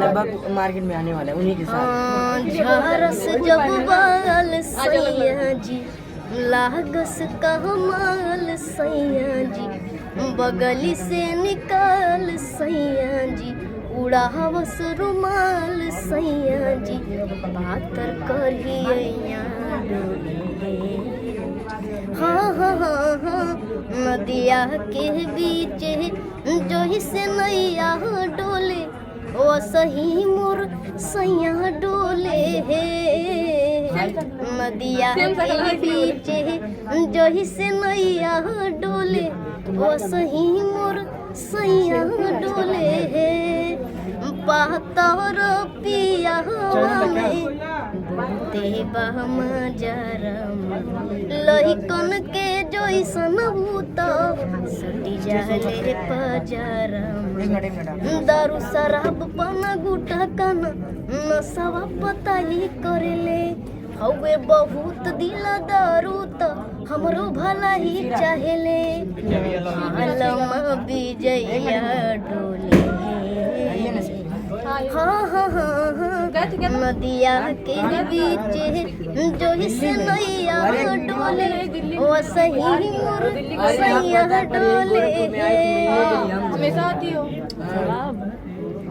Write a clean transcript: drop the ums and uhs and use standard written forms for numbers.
लगभग मार्केट में आने वाला है उन्हीं के साथ। झारस जब बाल सैया जी लागस कमाल सैया जी, बगली से निकाल सैया जी, उड़ावस रुमाल सैया जी, पातर करिया डोले। हाँ हाँ हाँ हाँ नदिया के बीच जोहि से नैया डोले, ओ सही मोर सैया डोले हे। नदिया के बीच जोहि से नैया डोले, ओ सही मोर सैया डोले हे। पातर पिया में देवा मजरम, लहिकन के जोइसन भूत सटी जाले पजरम। दारू शराब पाना गुटा काना नशवा पता ही करेले, हवे बहुत दिला दारू त हमरो भला ही चाहेले। आलमा विजया डोले, हाँ हाँ हाँ हाँ नदिया के बीच जोहि से नैया डोले, ओ सही मोर सैया डोले। हमेशा आती हो।